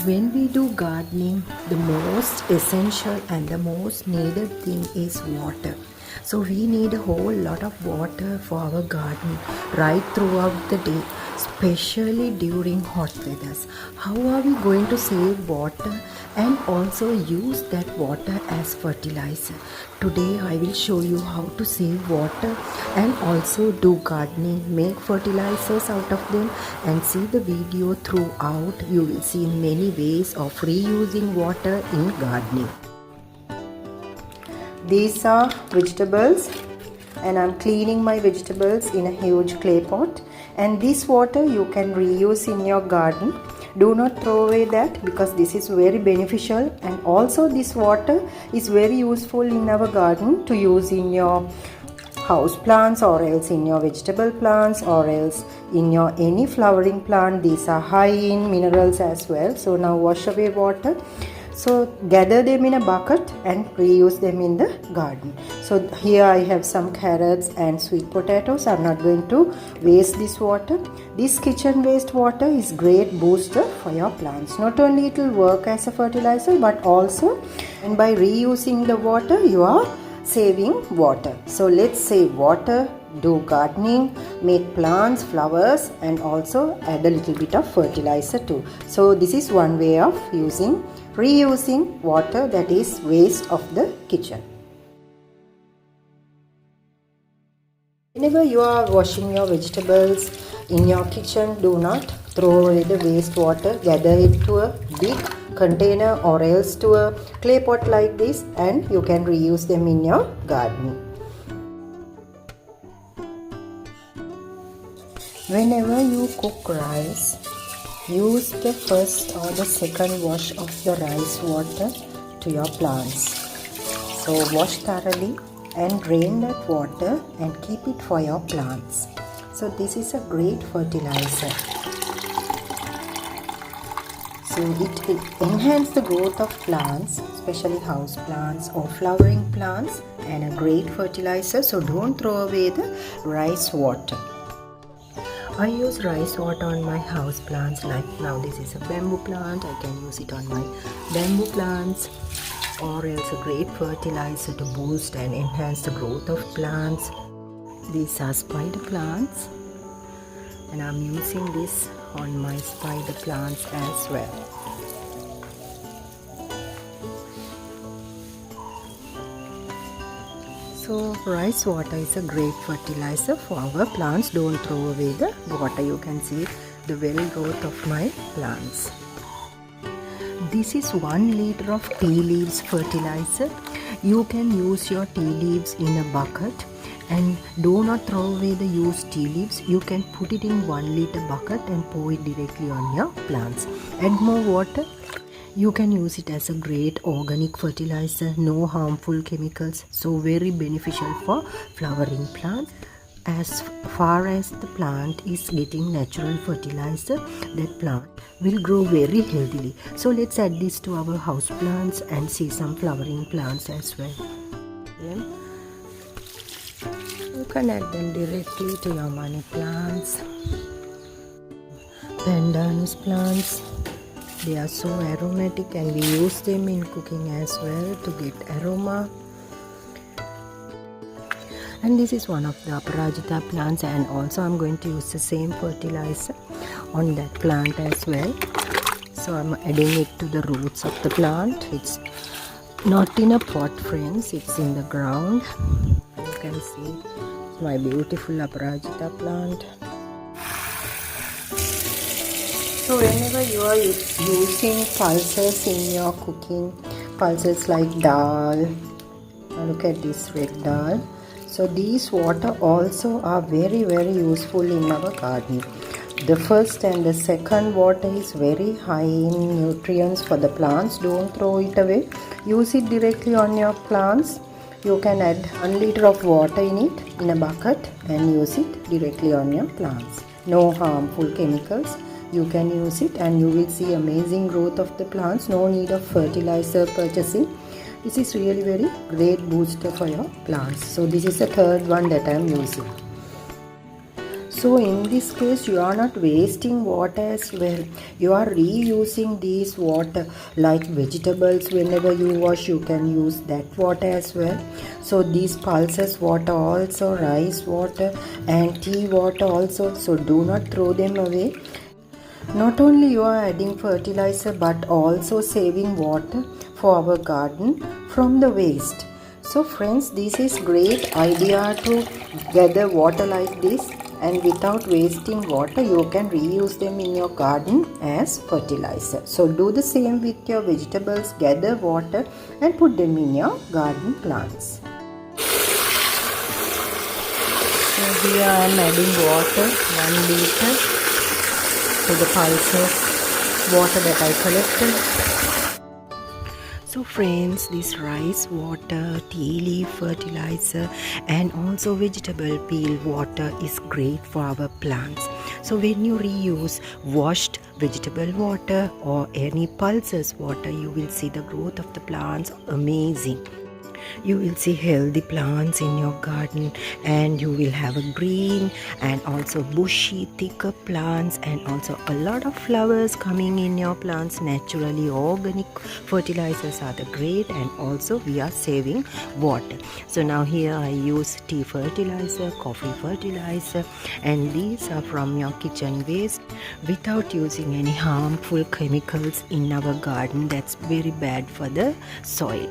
When we do gardening, the most essential and the most needed thing is water. So we need a whole lot of water for our garden right throughout the day, especially during hot weathers. How are we going to save water and also use that water as fertilizer? Today I will show you how to save water and also do gardening, make fertilizers out of them, and see the video throughout. You will see many ways of reusing water in gardening. These are vegetables and I'm cleaning my vegetables in a huge clay pot, and this water you can reuse in your garden. Do not throw away that, because this is very beneficial, and also this water is very useful in our garden to use in your house plants or else in your vegetable plants or else in your any flowering plant. These are high in minerals as well. So now wash away water. So gather them in a bucket and reuse them in the garden. So here I have some carrots and sweet potatoes. I'm not going to waste this water. This kitchen waste water is great booster for your plants. Not only it will work as a fertilizer, but also, and by reusing the water you are saving water. So let's save water, do gardening, make plants, flowers, and also add a little bit of fertilizer too. So this is one way of reusing water that is waste of the kitchen. Whenever you are washing your vegetables in your kitchen, do not throw away the waste water. Gather it to a big container or else to a clay pot like this, and you can reuse them in your garden. Whenever you cook rice, use the first or the second wash of the rice water to your plants. So wash thoroughly and drain that water and keep it for your plants. So this is a great fertilizer. So it enhances the growth of plants, especially house plants or flowering plants, and a great fertilizer. So don't throw away the rice water. I use rice water on my house plants. Like now this is a bamboo plant. I can use it on my bamboo plants, or else a great fertilizer to boost and enhance the growth of plants. These are spider plants, and I'm using this on my spider plants as well. So rice water is a great fertilizer for our plants. Don't throw away the water. You can see the well growth of my plants. This is 1 liter of tea leaves fertilizer. You can use your tea leaves in a bucket, and do not throw away the used tea leaves. You can put it in 1 liter bucket and pour it directly on your plants. Add more water. You can use it as a great organic fertilizer, no harmful chemicals, so very beneficial for flowering plants. As far as the plant is getting natural fertilizer, that plant will grow very healthily. So let's add this to our house plants and see some flowering plants as well. You can add them directly to your money plants, pandanus plants. They are so aromatic, and we use them in cooking as well to get aroma. And this is one of the aparajita plants, and also I'm going to use the same fertilizer on that plant as well. So I'm adding it to the roots of the plant. It's not in a pot, friends, it's in the ground. You can see my beautiful aparajita plant. So whenever you are using pulses in your cooking, pulses like dal, look at this red dal. So these water also are very useful in our garden. The first and the second water is very high in nutrients for the plants. Don't throw it away. Use it directly on your plants. You can add 1 liter of water in it in a bucket and use it directly on your plants. No harmful chemicals. You can use it and you will see amazing growth of the plants. No need of fertilizer purchasing. This is really very great booster for your plants. So this is the third one that I am using. So in this case you are not wasting water as well. You are reusing these water, like vegetables whenever you wash you can use that water as well. So these pulses water also, rice water and tea water also, so do not throw them away. Not only you are adding fertilizer but also saving water for our garden from the waste. So friends, this is great idea to gather water like this, and without wasting water you can reuse them in your garden as fertilizer. So do the same with your vegetables, gather water and put them in your garden plants. So here I am adding water 1 liter to the pulses water that I collected. So friends, this rice water, tea leaf fertilizer and also vegetable peel water is great for our plants. So when you reuse washed vegetable water or any pulses water, you will see the growth of the plants amazing. You will see healthy plants in your garden, and you will have a green and also bushy thicker plants, and also a lot of flowers coming in your plants naturally. Organic fertilizers are the great, and also we are saving water. So now here I use tea fertilizer, coffee fertilizer, and these are from your kitchen waste without using any harmful chemicals in our garden. That's very bad for the soil.